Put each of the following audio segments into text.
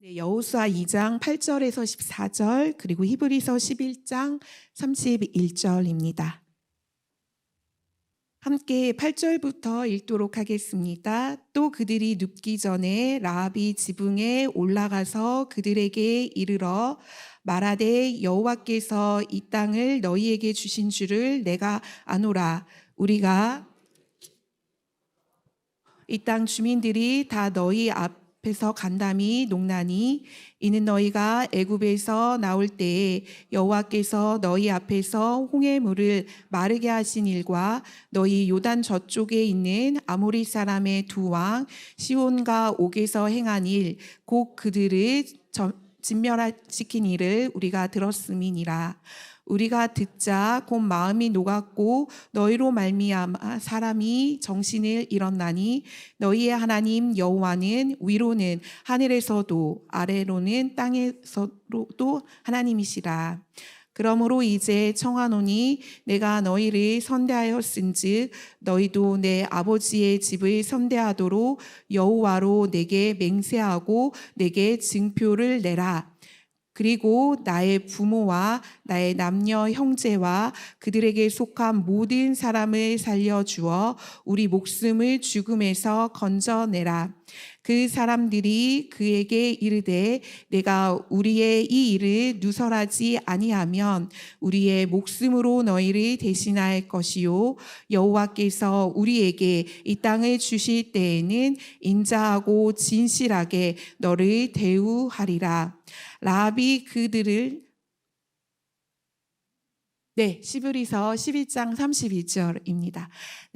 네, 여호수아 2장 8절에서 14절 그리고 히브리서 11장 31절입니다. 함께 8절부터 읽도록 하겠습니다. 또 그들이 눕기 전에 라합이 지붕에 올라가서 그들에게 이르러 말하되 여호와께서 이 땅을 너희에게 주신 줄을 내가 아노라. 우리가 이 땅 주민들이 다 너희 앞에서 간담이 농나니 이는 너희가 애굽에서 나올 때에 여호와께서 너희 앞에서 홍해 물을 마르게 하신 일과 너희 요단 저쪽에 있는 아모리 사람의 두 왕 시온과 옥에서 행한 일 곧 그들을 진멸시킨 일을 우리가 들었음이니라. 우리가 듣자 곧 마음이 녹았고 너희로 말미암아 사람이 정신을 잃었나니 너희의 하나님 여호와는 위로는 하늘에서도 아래로는 땅에서도 하나님이시라. 그러므로 이제 청하노니 내가 너희를 선대하였은즉 너희도 내 아버지의 집을 선대하도록 여호와로 내게 맹세하고 내게 증표를 내라. 그리고 나의 부모와 나의 남녀 형제와 그들에게 속한 모든 사람을 살려주어 우리 목숨을 죽음에서 건져내라. 그 사람들이 그에게 이르되 내가 우리의 이 일을 누설하지 아니하면 우리의 목숨으로 너희를 대신할 것이요 여호와께서 우리에게 이 땅을 주실 때에는 인자하고 진실하게 너를 대우하리라. 라합이 그들을 히브리서 11장 32절입니다.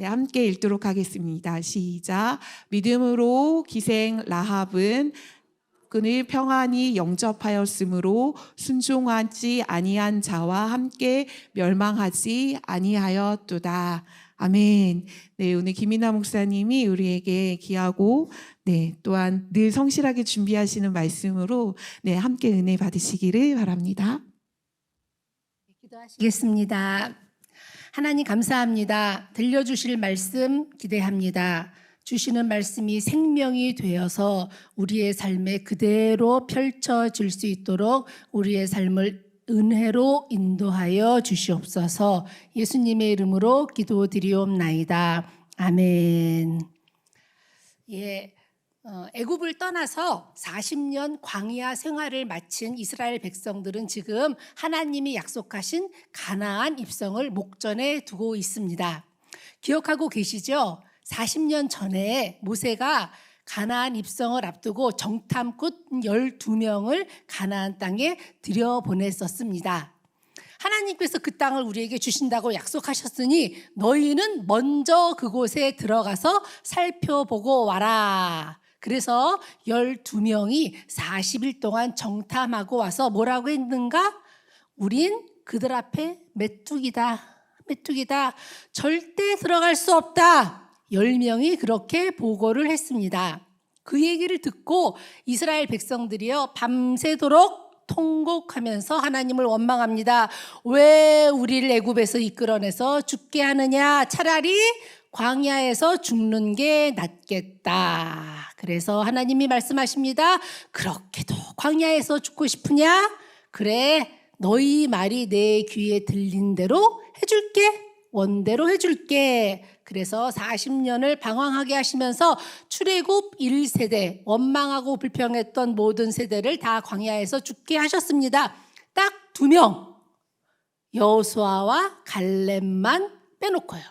함께 읽도록 하겠습니다. 시작. 믿음으로 기생 라합은 그를 평안히 영접하였으므로 순종하지 아니한 자와 함께 멸망하지 아니하였도다. 아멘. 오늘 김이나 목사님이 우리에게 귀하고 또한 늘 성실하게 준비하시는 말씀으로 함께 은혜 받으시기를 바랍니다. 기도하시겠습니다. 하나님 감사합니다. 들려주실 말씀 기대합니다. 주시는 말씀이 생명이 되어서 우리의 삶에 그대로 펼쳐질 수 있도록 우리의 삶을 은혜로 인도하여 주시옵소서. 예수님의 이름으로 기도드리옵나이다. 아멘. 애굽을 떠나서 40년 광야 생활을 마친 이스라엘 백성들은 지금 하나님이 약속하신 가나안 입성을 목전에 두고 있습니다. 기억하고 계시죠? 40년 전에 모세가 가나안 입성을 앞두고 정탐꾼 12명을 가나안 땅에 들여보냈었습니다. 하나님께서 그 땅을 우리에게 주신다고 약속하셨으니 너희는 먼저 그곳에 들어가서 살펴보고 와라. 그래서 12명이 40일 동안 정탐하고 와서 뭐라고 했는가? 우린 그들 앞에 메뚜기다. 절대 들어갈 수 없다. 10명이 그렇게 보고를 했습니다. 그 얘기를 듣고 이스라엘 백성들이요 밤새도록 통곡하면서 하나님을 원망합니다. 왜 우리를 애굽에서 이끌어내서 죽게 하느냐? 차라리 광야에서 죽는 게 낫겠다. 그래서 하나님이 말씀하십니다. 그렇게도 광야에서 죽고 싶으냐? 그래, 너희 말이 내 귀에 들린 대로 해줄게. 원대로 해줄게. 그래서 40년을 방황하게 하시면서 출애굽 1세대, 원망하고 불평했던 모든 세대를 다 광야에서 죽게 하셨습니다. 딱 2명, 여호수아와 갈렙만 빼놓고요.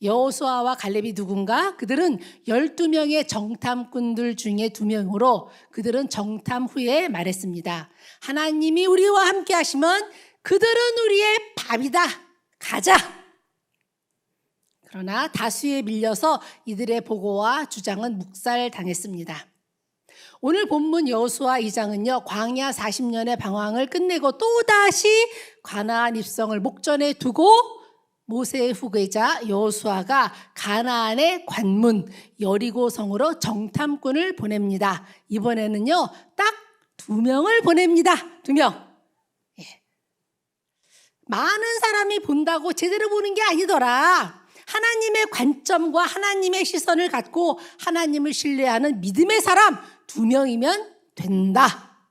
여호수아와 갈렙이 누군가? 그들은 12명의 정탐꾼들 중에 2명으로 그들은 정탐 후에 말했습니다. 하나님이 우리와 함께 하시면 그들은 우리의 밥이다. 가자. 그러나 다수에 밀려서 이들의 보고와 주장은 묵살당했습니다. 오늘 본문 여호수아 2장은요. 광야 40년의 방황을 끝내고 또다시 가나안 입성을 목전에 두고 모세의 후계자 여호수아가 가나안의 관문 여리고 성으로 정탐꾼을 보냅니다. 이번에는요. 딱 2명을 보냅니다. 2명. 많은 사람이 본다고 제대로 보는 게 아니더라. 하나님의 관점과 하나님의 시선을 갖고 하나님을 신뢰하는 믿음의 사람 2명이면 된다.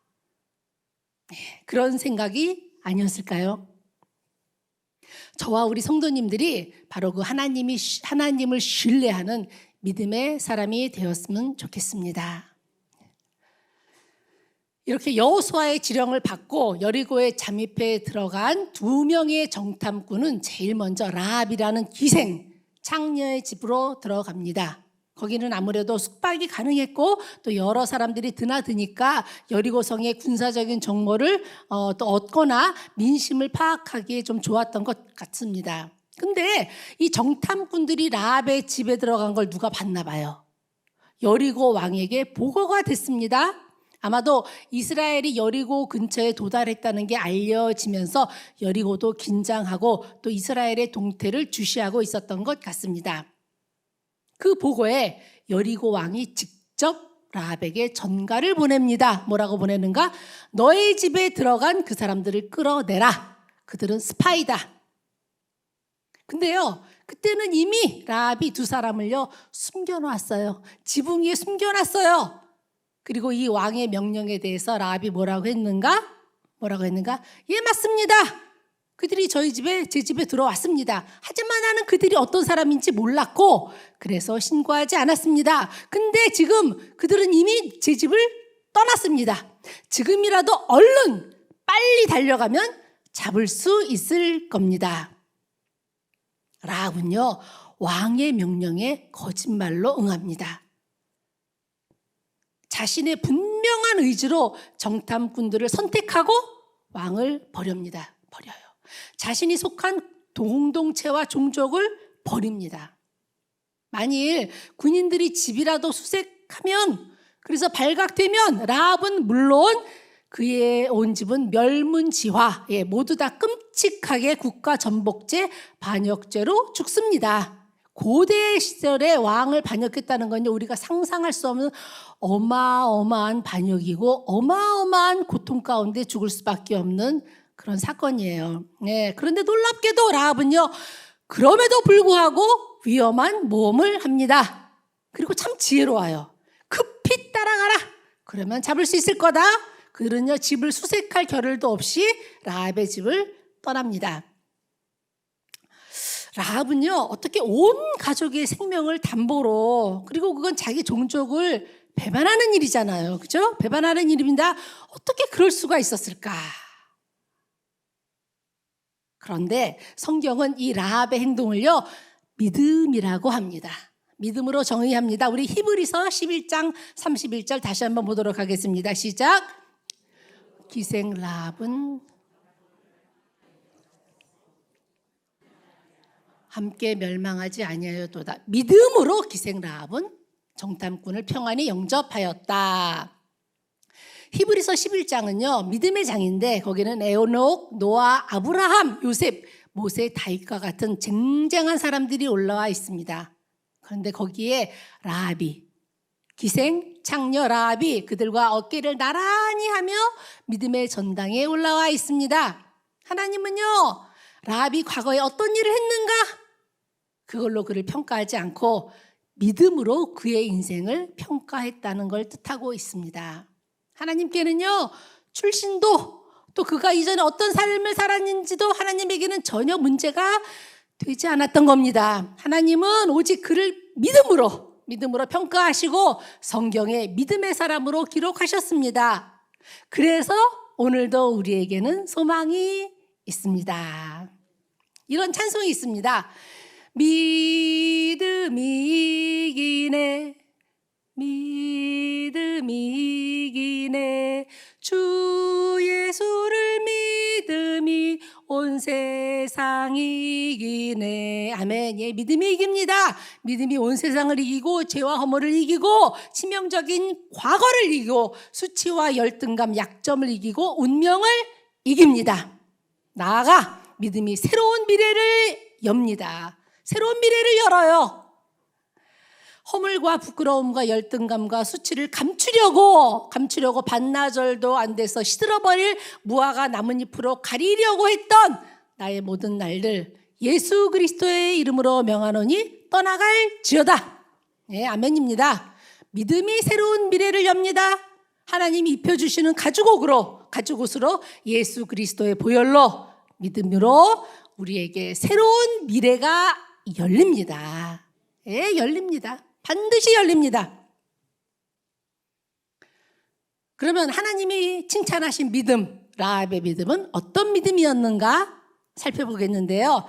그런 생각이 아니었을까요? 저와 우리 성도님들이 바로 그 하나님을 신뢰하는 믿음의 사람이 되었으면 좋겠습니다. 이렇게 여호수아의 지령을 받고 여리고에 잠입해 들어간 2명의 정탐꾼은 제일 먼저 라합이라는 기생 창녀의 집으로 들어갑니다. 거기는 아무래도 숙박이 가능했고 또 여러 사람들이 드나드니까 여리고성의 군사적인 정보를 또 얻거나 민심을 파악하기에 좀 좋았던 것 같습니다. 근데 이 정탐꾼들이 라합의 집에 들어간 걸 누가 봤나 봐요. 여리고 왕에게 보고가 됐습니다. 아마도 이스라엘이 여리고 근처에 도달했다는 게 알려지면서 여리고도 긴장하고 또 이스라엘의 동태를 주시하고 있었던 것 같습니다. 그 보고에 여리고 왕이 직접 라합에게 전가를 보냅니다. 뭐라고 보내는가? 너의 집에 들어간 그 사람들을 끌어내라. 그들은 스파이다. 근데요, 그때는 이미 라합이 2사람을요 숨겨놨어요. 지붕 위에 숨겨놨어요. 그리고 이 왕의 명령에 대해서 라합이 뭐라고 했는가? 예, 맞습니다. 그들이 제 집에 들어왔습니다. 하지만 나는 그들이 어떤 사람인지 몰랐고 그래서 신고하지 않았습니다. 근데 지금 그들은 이미 제 집을 떠났습니다. 지금이라도 얼른 빨리 달려가면 잡을 수 있을 겁니다. 라합은요, 왕의 명령에 거짓말로 응합니다. 자신의 분명한 의지로 정탐꾼들을 선택하고 왕을 버려요. 자신이 속한 공동체와 종족을 버립니다. 만일 군인들이 집이라도 수색하면, 그래서 발각되면 라합은 물론 그의 온 집은 멸문지화, 모두 다 끔찍하게 국가전복죄, 반역죄로 죽습니다. 고대 시절에 왕을 반역했다는 건 우리가 상상할 수 없는 어마어마한 반역이고 어마어마한 고통 가운데 죽을 수밖에 없는 그런 사건이에요. 그런데 놀랍게도 라합은요, 그럼에도 불구하고 위험한 모험을 합니다. 그리고 참 지혜로워요. 급히 따라가라. 그러면 잡을 수 있을 거다. 그들은요, 집을 수색할 겨를도 없이 라합의 집을 떠납니다. 라합은요, 어떻게 온 가족의 생명을 담보로, 그리고 그건 자기 종족을 배반하는 일이잖아요. 그죠? 배반하는 일입니다. 어떻게 그럴 수가 있었을까? 그런데 성경은 이 라합의 행동을요, 믿음이라고 합니다. 믿음으로 정의합니다. 우리 히브리서 11장 31절 다시 한번 보도록 하겠습니다. 시작. 기생 라합은 함께 멸망하지 아니하였도다. 믿음으로 기생 라합은 정탐꾼을 평안히 영접하였다. 히브리서 11장은요, 믿음의 장인데 거기는 에녹, 노아, 아브라함, 요셉, 모세, 다윗과 같은 쟁쟁한 사람들이 올라와 있습니다. 그런데 거기에 라합이, 기생 창녀 라합이 그들과 어깨를 나란히 하며 믿음의 전당에 올라와 있습니다. 하나님은요, 라합이 과거에 어떤 일을 했는가? 그걸로 그를 평가하지 않고 믿음으로 그의 인생을 평가했다는 걸 뜻하고 있습니다. 하나님께는요, 출신도 또 그가 이전에 어떤 삶을 살았는지도 하나님에게는 전혀 문제가 되지 않았던 겁니다. 하나님은 오직 그를 믿음으로 평가하시고 성경에 믿음의 사람으로 기록하셨습니다. 그래서 오늘도 우리에게는 소망이 있습니다. 이런 찬송이 있습니다. 믿음이 이기네, 믿음이 이기네, 주 예수를 믿음이 온 세상이 이기네. 아멘. 예, 믿음이 이깁니다. 믿음이 온 세상을 이기고 죄와 허물을 이기고 치명적인 과거를 이기고 수치와 열등감, 약점을 이기고 운명을 이깁니다. 나아가 믿음이 새로운 미래를 엽니다. 새로운 미래를 열어요. 허물과 부끄러움과 열등감과 수치를 감추려고 반나절도 안 돼서 시들어버릴 무화과 나뭇잎으로 가리려고 했던 나의 모든 날들 예수 그리스도의 이름으로 명하노니 떠나갈지어다. 예, 아멘입니다. 믿음이 새로운 미래를 엽니다. 하나님이 입혀주시는 가죽옷으로 예수 그리스도의 보혈로 믿음으로 우리에게 새로운 미래가 열립니다. 예, 열립니다. 반드시 열립니다. 그러면 하나님이 칭찬하신 믿음, 라합의 믿음은 어떤 믿음이었는가 살펴보겠는데요.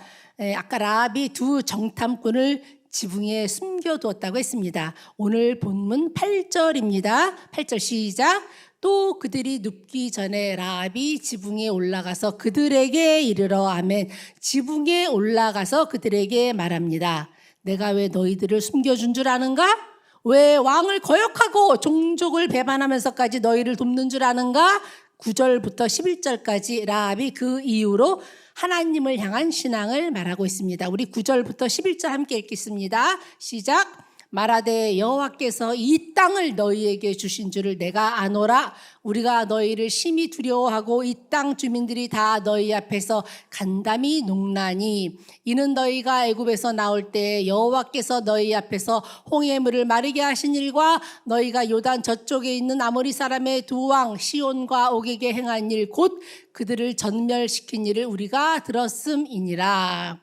아까 라합이 두 정탐꾼을 지붕에 숨겨두었다고 했습니다. 오늘 본문 8절입니다. 8절 시작. 또 그들이 눕기 전에 라합이 지붕에 올라가서 그들에게 이르러 아멘. 지붕에 올라가서 그들에게 말합니다. 내가 왜 너희들을 숨겨준 줄 아는가? 왜 왕을 거역하고 종족을 배반하면서까지 너희를 돕는 줄 아는가? 9절부터 11절까지 라합이 그 이후로 하나님을 향한 신앙을 말하고 있습니다. 우리 9절부터 11절 함께 읽겠습니다. 시작. 말하되 여호와께서 이 땅을 너희에게 주신 줄을 내가 아노라. 우리가 너희를 심히 두려워하고 이 땅 주민들이 다 너희 앞에서 간담이 녹나니 이는 너희가 애굽에서 나올 때 여호와께서 너희 앞에서 홍해 물을 마르게 하신 일과 너희가 요단 저쪽에 있는 아모리 사람의 두 왕 시온과 옥에게 행한 일 곧 그들을 전멸시킨 일을 우리가 들었음이니라.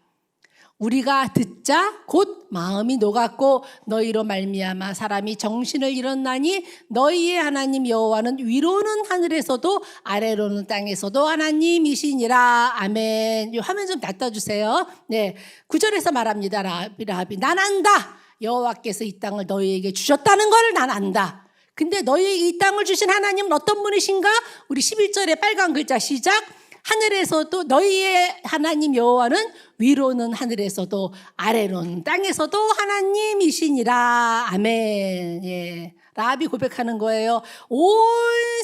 우리가 듣자 곧 마음이 녹았고 너희로 말미암아 사람이 정신을 잃었나니 너희의 하나님 여호와는 위로는 하늘에서도 아래로는 땅에서도 하나님이시니라. 아멘. 이 화면 좀 놔둬주세요. 네, 9절에서 말합니다. 라합이 난 안다. 여호와께서 이 땅을 너희에게 주셨다는 걸 난 안다. 근데 너희에게 이 땅을 주신 하나님은 어떤 분이신가? 우리 11절에 빨간 글자 시작. 하늘에서도 너희의 하나님 여호와는 위로는 하늘에서도 아래로는 땅에서도 하나님이시니라. 아멘. 예. 라합이 고백하는 거예요. 온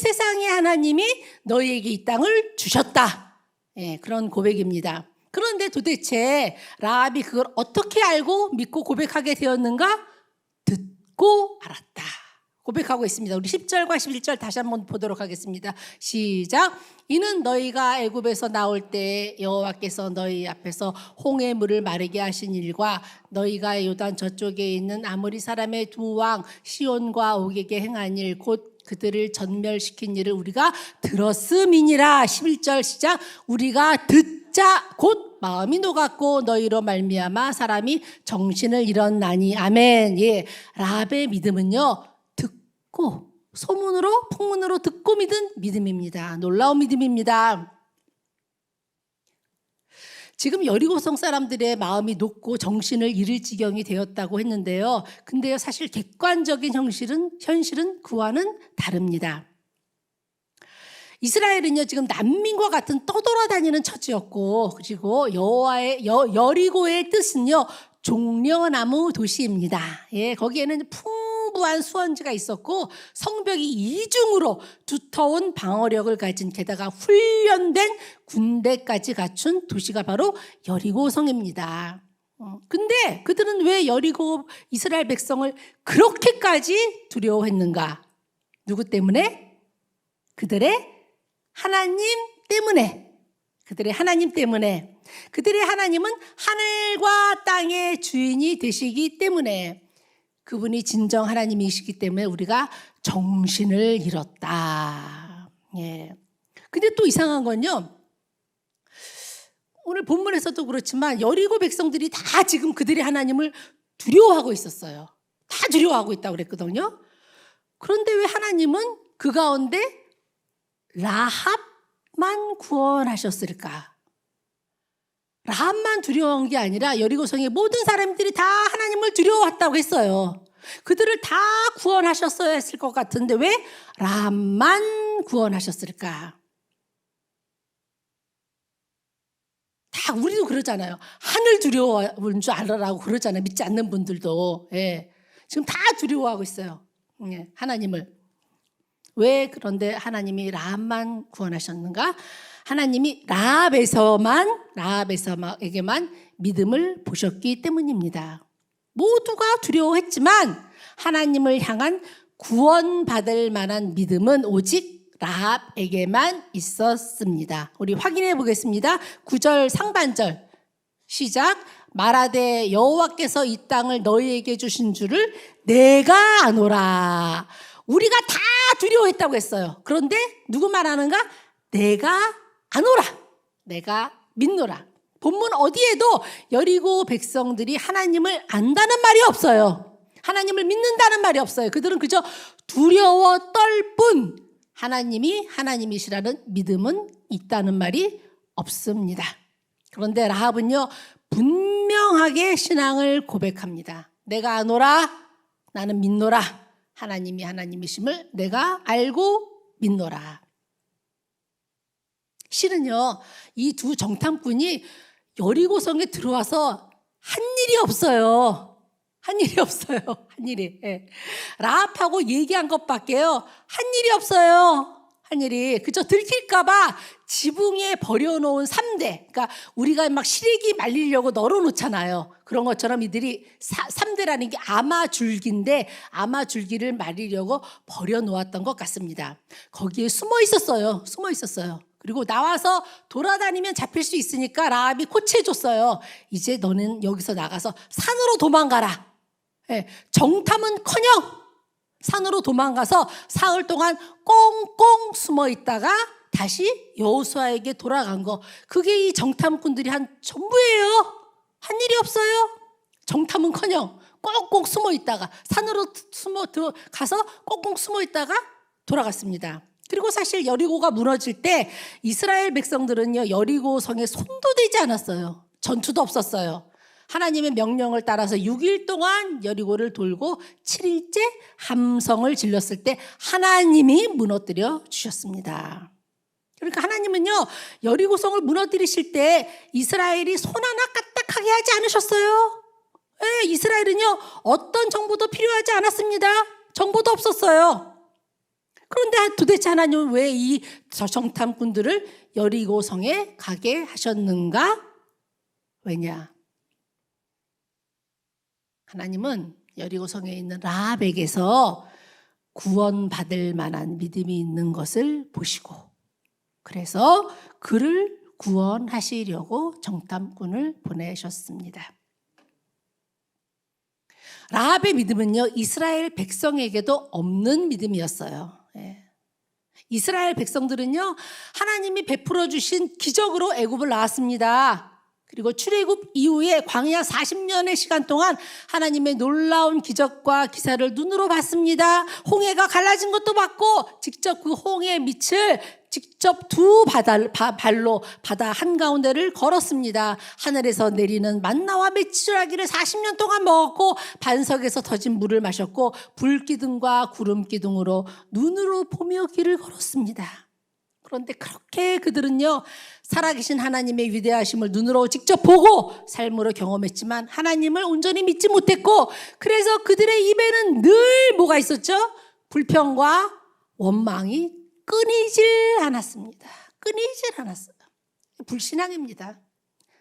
세상의 하나님이 너희에게 이 땅을 주셨다. 예, 그런 고백입니다. 그런데 도대체 라합이 그걸 어떻게 알고 믿고 고백하게 되었는가? 듣고 알았다. 고백하고 있습니다. 우리 10절과 11절 다시 한번 보도록 하겠습니다. 시작. 이는 너희가 애굽에서 나올 때 여호와께서 너희 앞에서 홍해 물을 마르게 하신 일과 너희가 요단 저쪽에 있는 아모리 사람의 두 왕 시온과 옥에게 행한 일 곧 그들을 전멸시킨 일을 우리가 들었음이니라. 11절 시작. 우리가 듣자 곧 마음이 녹았고 너희로 말미암아 사람이 정신을 잃었나니. 아멘. 예, 라합의 믿음은요, 소문으로 풍문으로 듣고 믿은 믿음입니다. 놀라운 믿음입니다. 지금 여리고성 사람들의 마음이 녹고 정신을 잃을 지경이 되었다고 했는데요. 근데요, 사실 객관적인 현실은 그와는 다릅니다. 이스라엘은요, 지금 난민과 같은 떠돌아다니는 처지였고, 그리고 여리고의 뜻은요, 종려나무 도시입니다. 예, 거기에는 풍부한 수원지가 있었고 성벽이 이중으로 두터운 방어력을 가진 게다가 훈련된 군대까지 갖춘 도시가 바로 여리고성입니다. 근데 그들은 왜 여리고 이스라엘 백성을 그렇게까지 두려워했는가? 누구 때문에? 그들의 하나님 때문에. 그들의 하나님 때문에. 그들의 하나님은 하늘과 땅의 주인이 되시기 때문에, 그분이 진정 하나님이시기 때문에 우리가 정신을 잃었다. 예. 근데 또 이상한 건요, 오늘 본문에서도 그렇지만 여리고 백성들이 다 지금 그들의 하나님을 두려워하고 있었어요. 다 두려워하고 있다고 그랬거든요. 그런데 왜 하나님은 그 가운데 라합만 구원하셨을까? 라합만 두려워한 게 아니라 여리고성의 모든 사람들이 다 하나님을 두려워했다고 했어요. 그들을 다 구원하셨어야 했을 것 같은데 왜 라합만 구원하셨을까? 다 우리도 그러잖아요. 하늘 두려워하는 줄 알아라고 그러잖아요. 믿지 않는 분들도. 예. 지금 다 두려워하고 있어요. 예. 하나님을. 왜 그런데 하나님이 라합만 구원하셨는가? 하나님이 라합에게만 믿음을 보셨기 때문입니다. 모두가 두려워했지만 하나님을 향한 구원받을 만한 믿음은 오직 라합에게만 있었습니다. 우리 확인해 보겠습니다. 9절 상반절 시작. 말하되 여호와께서 이 땅을 너희에게 주신 줄을 내가 아노라. 우리가 다 두려워했다고 했어요. 그런데 누구 말하는가? 내가 아노라. 내가 믿노라. 본문 어디에도 여리고 백성들이 하나님을 안다는 말이 없어요. 하나님을 믿는다는 말이 없어요. 그들은 그저 두려워 떨 뿐 하나님이 하나님이시라는 믿음은 있다는 말이 없습니다. 그런데 라합은요, 분명하게 신앙을 고백합니다. 내가 아노라, 나는 믿노라. 하나님이 하나님이심을 내가 알고 믿노라. 실은요, 이 두 정탐꾼이 여리고성에 들어와서 한 일이 없어요. 한 일이 없어요. 한 일이. 예. 라합하고 얘기한 것밖에요. 한 일이 없어요. 한 일이. 그저 들킬까봐 지붕에 버려놓은 3대. 그러니까 우리가 막 시래기 말리려고 널어놓잖아요. 그런 것처럼 이들이 3대라는 게 아마줄기인데 아마줄기를 말리려고 버려놓았던 것 같습니다. 거기에 숨어 있었어요. 숨어 있었어요. 그리고 나와서 돌아다니면 잡힐 수 있으니까 라합이 코치해줬어요. 이제 너는 여기서 나가서 산으로 도망가라. 예, 정탐은커녕 산으로 도망가서 사흘 동안 꽁꽁 숨어 있다가 다시 여호수아에게 돌아간 거. 그게 이 정탐꾼들이 한 전부예요. 한 일이 없어요. 정탐은커녕 꽁꽁 숨어 있다가 산으로 가서 꽁꽁 숨어 있다가 돌아갔습니다. 그리고 사실 여리고가 무너질 때 이스라엘 백성들은요, 여리고 성에 손도 대지 않았어요. 전투도 없었어요. 하나님의 명령을 따라서 6일 동안 여리고를 돌고 7일째 함성을 질렀을 때 하나님이 무너뜨려 주셨습니다. 그러니까 하나님은요, 여리고성을 무너뜨리실 때 이스라엘이 손 하나 까딱하게 하지 않으셨어요. 네, 이스라엘은요, 어떤 정보도 필요하지 않았습니다. 정보도 없었어요. 그런데 도대체 하나님은 왜 이 정탐꾼들을 여리고성에 가게 하셨는가? 왜냐? 하나님은 여리고성에 있는 라합에게서 구원받을 만한 믿음이 있는 것을 보시고, 그래서 그를 구원하시려고 정탐꾼을 보내셨습니다. 라합의 믿음은요, 이스라엘 백성에게도 없는 믿음이었어요. 예. 이스라엘 백성들은요, 하나님이 베풀어 주신 기적으로 애굽을 나왔습니다. 그리고 출애굽 이후에 광야 40년의 시간 동안 하나님의 놀라운 기적과 기사를 눈으로 봤습니다. 홍해가 갈라진 것도 봤고 직접 그 홍해 밑을 직접 두 발로 바다 한가운데를 걸었습니다. 하늘에서 내리는 만나와 메추라기를 40년 동안 먹었고 반석에서 터진 물을 마셨고 불기둥과 구름기둥으로 눈으로 보며 길을 걸었습니다. 그런데 그렇게 그들은요, 살아계신 하나님의 위대하심을 눈으로 직접 보고 삶으로 경험했지만 하나님을 온전히 믿지 못했고, 그래서 그들의 입에는 늘 뭐가 있었죠? 불평과 원망이 끊이질 않았습니다. 끊이질 않았어요. 불신앙입니다.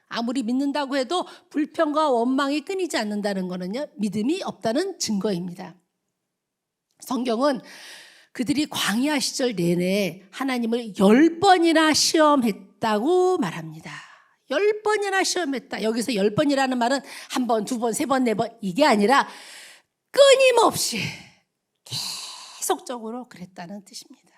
아무리 믿는다고 해도 불평과 원망이 끊이지 않는다는 것은요, 믿음이 없다는 증거입니다. 성경은 그들이 광야 시절 내내 하나님을 10번이나 시험했다고 말합니다. 10번이나 시험했다. 여기서 10번이라는 말은 한 번, 두 번, 세 번, 네 번 이게 아니라 끊임없이 계속적으로 그랬다는 뜻입니다.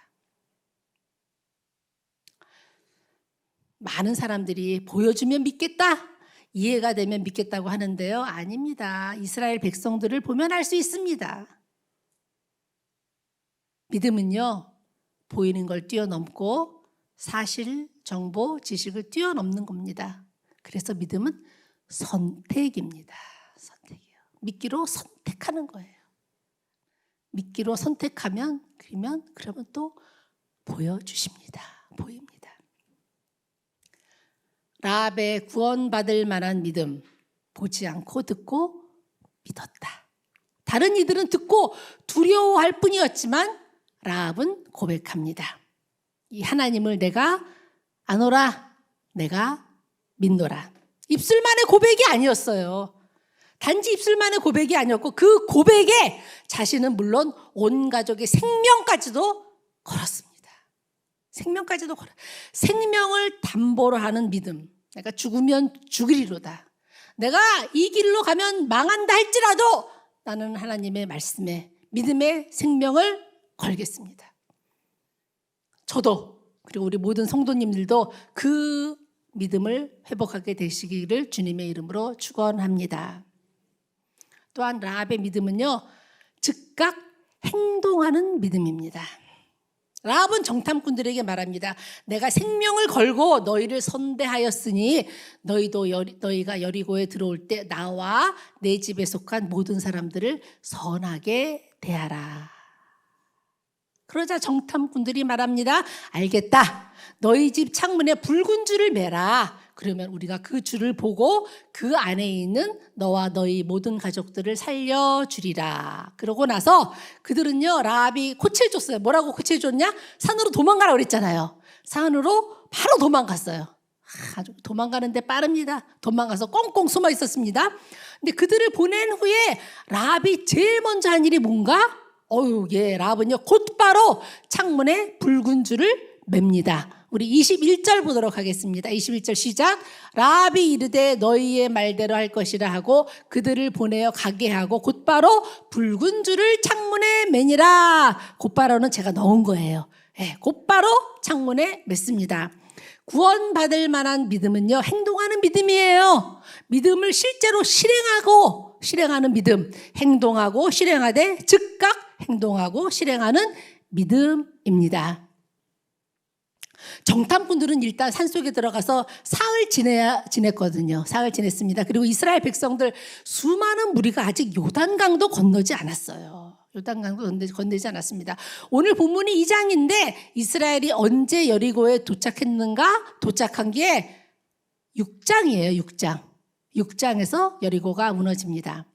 많은 사람들이 보여주면 믿겠다, 이해가 되면 믿겠다고 하는데요. 아닙니다. 이스라엘 백성들을 보면 알 수 있습니다. 믿음은요, 보이는 걸 뛰어넘고 사실, 정보, 지식을 뛰어넘는 겁니다. 그래서 믿음은 선택입니다. 선택이요. 믿기로 선택하는 거예요. 믿기로 선택하면, 그러면 또 보여주십니다. 보입니다. 라합의 구원받을 만한 믿음, 보지 않고 듣고 믿었다. 다른 이들은 듣고 두려워할 뿐이었지만 라합은 고백합니다. 이 하나님을 내가 아노라, 내가 믿노라. 입술만의 고백이 아니었어요. 단지 입술만의 고백이 아니었고 그 고백에 자신은 물론 온 가족의 생명까지도 걸었습니다. 생명을 담보로 하는 믿음. 내가 죽으면 죽으리로다. 내가 이 길로 가면 망한다 할지라도 나는 하나님의 말씀에 믿음의 생명을 걸겠습니다. 저도 그리고 우리 모든 성도님들도 그 믿음을 회복하게 되시기를 주님의 이름으로 축원합니다. 또한 라합의 믿음은요, 즉각 행동하는 믿음입니다. 라합은 정탐꾼들에게 말합니다. 내가 생명을 걸고 너희를 선대하였으니 너희가 여리고에 들어올 때 나와 내 집에 속한 모든 사람들을 선하게 대하라. 그러자 정탐꾼들이 말합니다. 알겠다. 너희 집 창문에 붉은 줄을 매라. 그러면 우리가 그 줄을 보고 그 안에 있는 너와 너희 모든 가족들을 살려주리라. 그러고 나서 그들은요, 라합이 코치해줬어요. 뭐라고 코치해줬냐? 산으로 도망가라고 그랬잖아요. 산으로 바로 도망갔어요. 아주 도망가는데 빠릅니다. 도망가서 꽁꽁 숨어 있었습니다. 근데 그들을 보낸 후에 라합이 제일 먼저 한 일이 뭔가? 라합은요, 곧바로 창문에 붉은 줄을 맵니다. 우리 21절 보도록 하겠습니다. 21절 시작. 라합이 이르되 너희의 말대로 할 것이라 하고 그들을 보내어 가게 하고 곧바로 붉은 줄을 창문에 매니라. 곧바로는 제가 넣은 거예요. 곧바로 창문에 맺습니다. 구원받을 만한 믿음은요, 행동하는 믿음이에요. 믿음을 실제로 실행하는 믿음. 행동하고 실행하되 즉각 행동하고 실행하는 믿음입니다. 정탐꾼들은 일단 산속에 들어가서 사흘 지냈거든요. 사흘 지냈습니다. 그리고 이스라엘 백성들 수많은 무리가 아직 요단강도 건너지 않았어요. 요단강도 건너지 않았습니다. 오늘 본문이 2장인데 이스라엘이 언제 여리고에 도착했는가? 도착한 게 6장이에요. 6장. 6장에서 여리고가 무너집니다.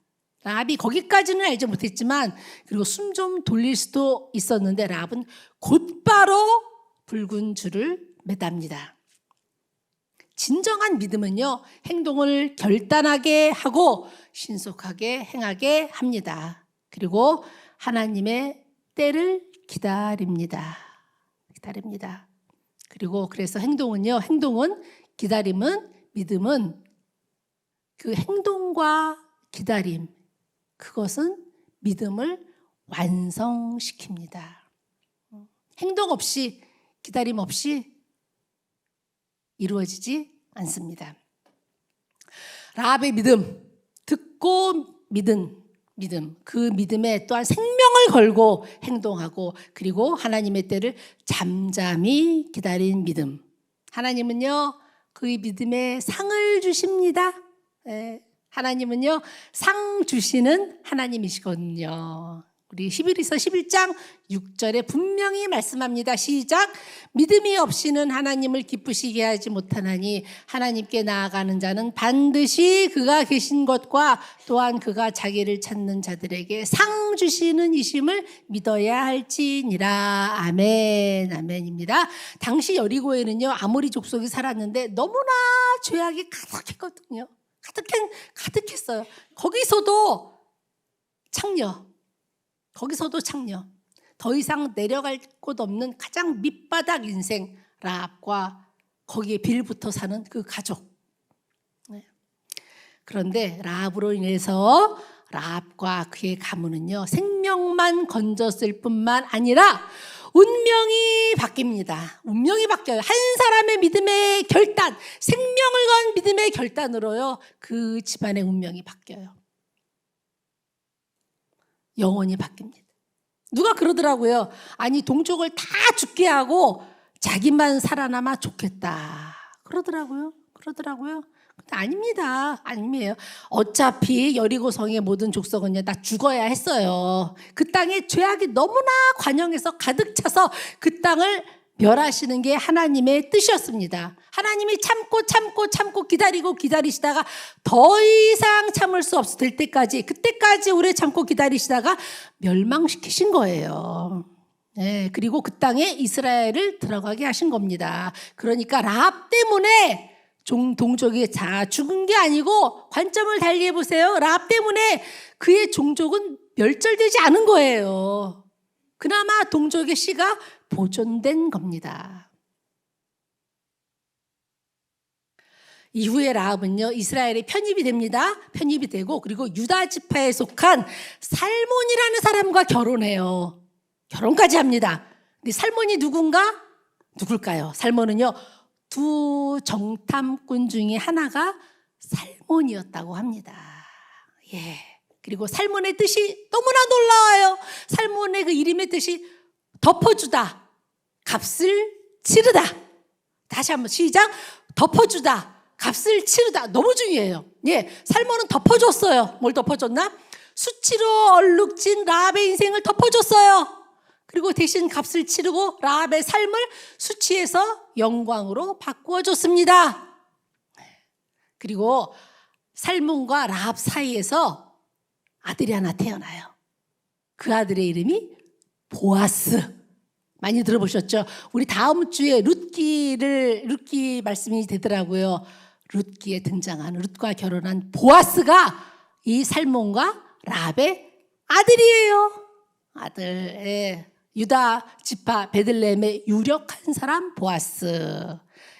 라합이 거기까지는 알지 못했지만 그리고 숨 좀 돌릴 수도 있었는데 라합은 곧바로 붉은 줄을 매답니다. 진정한 믿음은요, 행동을 결단하게 하고 신속하게 행하게 합니다. 그리고 하나님의 때를 기다립니다. 그리고 그래서 행동은 기다림은, 믿음은 그 행동과 기다림, 그것은 믿음을 완성시킵니다. 행동 없이, 기다림 없이 이루어지지 않습니다. 라합의 믿음, 듣고 믿음, 그 믿음에 또한 생명을 걸고 행동하고 그리고 하나님의 때를 잠잠히 기다린 믿음. 하나님은요, 그의 믿음에 상을 주십니다. 하나님은요, 상 주시는 하나님이시거든요. 우리 히브리서 11장 6절에 분명히 말씀합니다. 시작. 믿음이 없이는 하나님을 기쁘시게 하지 못하나니 하나님께 나아가는 자는 반드시 그가 계신 것과 또한 그가 자기를 찾는 자들에게 상 주시는 이심을 믿어야 할지니라. 아멘. 아멘입니다. 당시 여리고에는요, 아모리 족속이 살았는데 너무나 죄악이 가득했거든요. 가득했어요. 거기서도 창녀. 더 이상 내려갈 곳 없는 가장 밑바닥 인생 라합과 거기에 빌붙어 사는 그 가족. 그런데 라합으로 인해서 라합과 그의 가문은요, 생명만 건졌을 뿐만 아니라 운명이 바뀝니다. 운명이 바뀌어요. 한 사람의 믿음의 결단, 생명을 건 믿음의 결단으로요, 그 집안의 운명이 바뀌어요. 영원히 바뀝니다. 누가 그러더라고요. 아니, 동족을 다 죽게 하고 자기만 살아남아 좋겠다. 그러더라고요. 근데 아닙니다. 아니에요. 어차피 여리고성의 모든 족속은요, 다 죽어야 했어요. 그 땅에 죄악이 너무나 관영해서 가득 차서 그 땅을 멸하시는 게 하나님의 뜻이었습니다. 하나님이 참고 기다리시다가 더 이상 참을 수 없을 때까지, 그때까지 오래 참고 기다리시다가 멸망시키신 거예요. 그리고 그 땅에 이스라엘을 들어가게 하신 겁니다. 그러니까 라합 때문에 동족이 다 죽은 게 아니고, 관점을 달리 해보세요. 라합 때문에 그의 종족은 멸절되지 않은 거예요. 그나마 동족의 씨가 보존된 겁니다. 이후에 라합은요 이스라엘에 편입이 됩니다. 편입이 되고 그리고 유다 지파에 속한 살몬이라는 사람과 결혼해요. 결혼까지 합니다. 근데 살몬이 누굴까요? 살몬은요 두 정탐꾼 중에 하나가 살몬이었다고 합니다. 예. 그리고 살몬의 뜻이 너무나 놀라워요. 살몬의 그 이름의 뜻이 덮어주다, 값을 치르다. 다시 한번 시작. 덮어주다, 값을 치르다. 너무 중요해요. 예, 살몬은 덮어줬어요. 뭘 덮어줬나? 수치로 얼룩진 라합의 인생을 덮어줬어요. 그리고 대신 값을 치르고 라합의 삶을 수치에서 영광으로 바꾸어줬습니다. 그리고 살몬과 라합 사이에서 아들이 하나 태어나요. 그 아들의 이름이 보아스. 많이 들어보셨죠? 우리 다음 주에 룻기 말씀이 되더라고요. 룻기에 등장하는 룻과 결혼한 보아스가 이 살몬과 라합의 아들이에요. 아들. 유다 지파 베들레헴의 유력한 사람 보아스.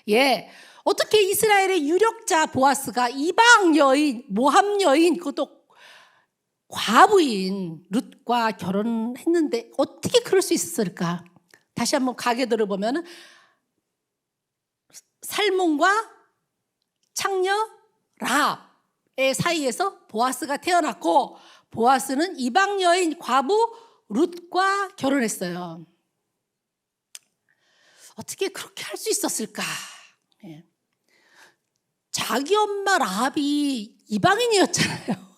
예. 어떻게 이스라엘의 유력자 보아스가 이방 여인, 모함 여인, 그것도 과부인 룻과 결혼했는데 어떻게 그럴 수 있었을까? 다시 한번 가계도를 보면 살몬과 창녀 라합의 사이에서 보아스가 태어났고 보아스는 이방 여인 과부 룻과 결혼했어요. 어떻게 그렇게 할 수 있었을까? 예. 자기 엄마 라합이 이방인이었잖아요.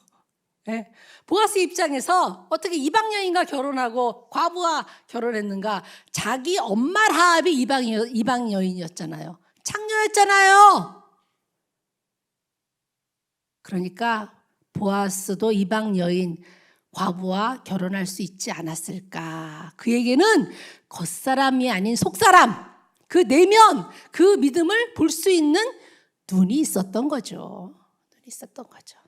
예. 보아스 입장에서 어떻게 이방 여인과 결혼하고 과부와 결혼했는가? 자기 엄마 라합이 이방 여인이었잖아요. 창녀였잖아요. 그러니까 보아스도 이방 여인 과부와 결혼할 수 있지 않았을까? 그에게는 겉사람이 아닌 속사람, 그 내면, 그 믿음을 볼 수 있는 눈이 있었던 거죠. 눈이 있었던 거죠.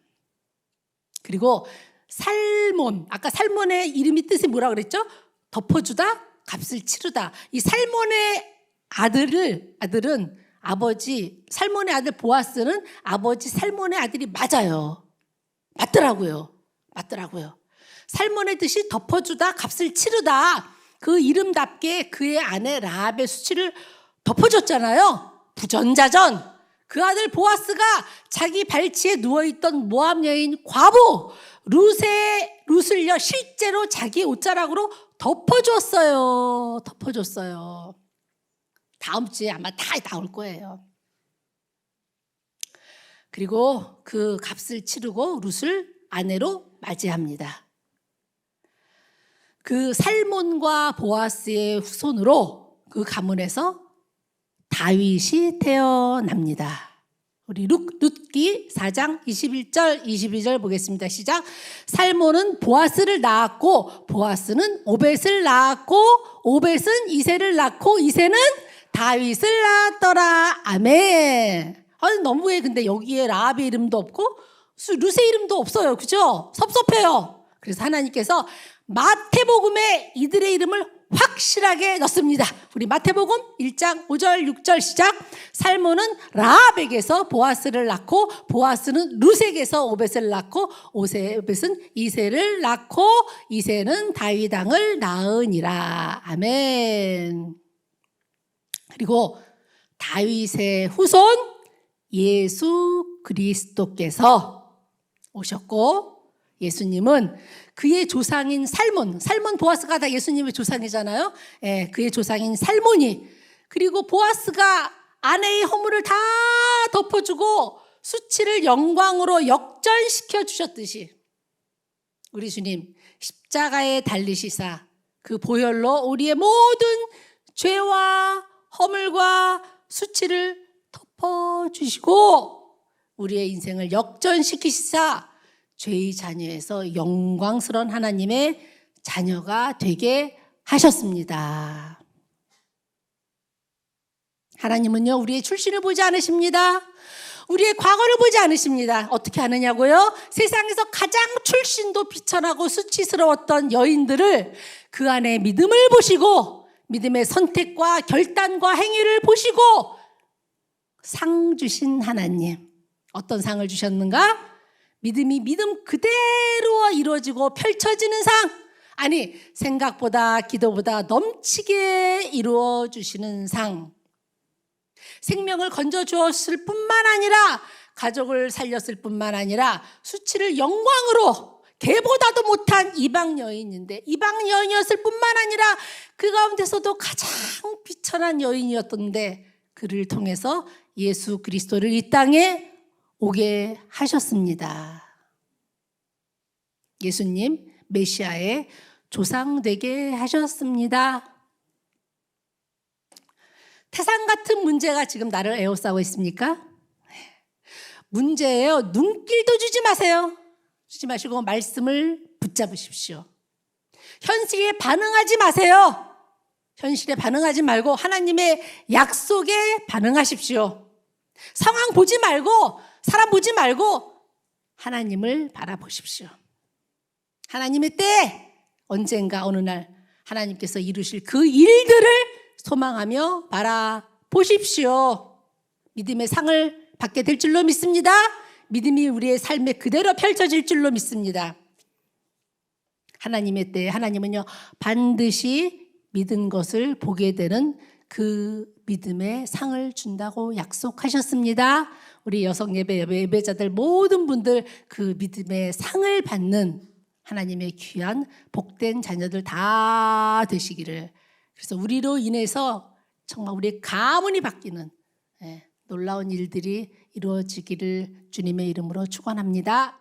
그리고 살몬, 아까 살몬의 이름이 뜻이 뭐라 그랬죠? 덮어주다, 값을 치르다. 이 살몬의 아들은 아버지, 살몬의 아들 보아스는 아버지 살몬의 아들이 맞아요. 맞더라고요. 살몬의 뜻이 덮어주다, 값을 치르다. 그 이름답게 그의 아내 라합의 수치를 덮어줬잖아요. 부전자전. 그 아들 보아스가 자기 발치에 누워있던 모함 여인 과부 룻을요 실제로 자기 옷자락으로 덮어줬어요. 다음 주에 아마 다 나올 거예요. 그리고 그 값을 치르고 룻을 아내로 맞이합니다. 그 살몬과 보아스의 후손으로 그 가문에서 다윗이 태어납니다. 우리 룻기 4장 21절 22절 보겠습니다. 시작. 살몬은 보아스를 낳았고 보아스는 오벳을 낳았고 오벳은 이새를 낳고 이새는 다윗을 낳았더라. 아멘. 아니 너무해. 근데 여기에 라합의 이름도 없고 룻의 이름도 없어요. 그죠? 섭섭해요. 그래서 하나님께서 마태복음에 이들의 이름을 확실하게 넣습니다. 우리 마태복음 1장 5절 6절 시작. 살몬은 라합에게서 보아스를 낳고 보아스는 룻에게서 오벳을 낳고 오벳은 이새를 낳고 이새는 다윗 왕을 낳으니라. 아멘. 그리고 다윗의 후손 예수 그리스도께서 오셨고 예수님은 그의 조상인 살몬 보아스가 다 예수님의 조상이잖아요. 예, 그의 조상인 살몬이 그리고 보아스가 아내의 허물을 다 덮어주고 수치를 영광으로 역전시켜 주셨듯이 우리 주님 십자가에 달리시사 그 보혈로 우리의 모든 죄와 허물과 수치를 덮어주시고 우리의 인생을 역전시키시사 죄의 자녀에서 영광스러운 하나님의 자녀가 되게 하셨습니다. 하나님은요 우리의 출신을 보지 않으십니다. 우리의 과거를 보지 않으십니다. 어떻게 하느냐고요? 세상에서 가장 출신도 비천하고 수치스러웠던 여인들을 그 안에 믿음을 보시고 믿음의 선택과 결단과 행위를 보시고 상 주신 하나님. 어떤 상을 주셨는가? 믿음이 믿음 그대로 이루어지고 펼쳐지는 상. 아니, 생각보다 기도보다 넘치게 이루어 주시는 상. 생명을 건져 주었을 뿐만 아니라 가족을 살렸을 뿐만 아니라 수치를 영광으로 개보다도 못한 이방 여인인데 이방 여인이었을 뿐만 아니라 그 가운데서도 가장 비천한 여인이었던데 그를 통해서 예수 그리스도를 이 땅에 오게 하셨습니다. 예수님 메시아의 조상 되게 하셨습니다. 태산 같은 문제가 지금 나를 에워싸고 있습니까? 문제예요. 눈길도 주지 마세요. 주지 마시고 말씀을 붙잡으십시오. 현실에 반응하지 마세요. 현실에 반응하지 말고 하나님의 약속에 반응하십시오. 상황 보지 말고 사람 보지 말고 하나님을 바라보십시오. 하나님의 때 언젠가 어느 날 하나님께서 이루실 그 일들을 소망하며 바라보십시오. 믿음의 상을 받게 될 줄로 믿습니다. 믿음이 우리의 삶에 그대로 펼쳐질 줄로 믿습니다. 하나님의 때에 하나님은요 반드시 믿은 것을 보게 되는 그 믿음의 상을 준다고 약속하셨습니다. 우리 여성 예배자들 모든 분들 그 믿음의 상을 받는 하나님의 귀한 복된 자녀들 다 되시기를. 그래서 우리로 인해서 정말 우리의 가문이 바뀌는 놀라운 일들이 이루어지기를 주님의 이름으로 축원합니다.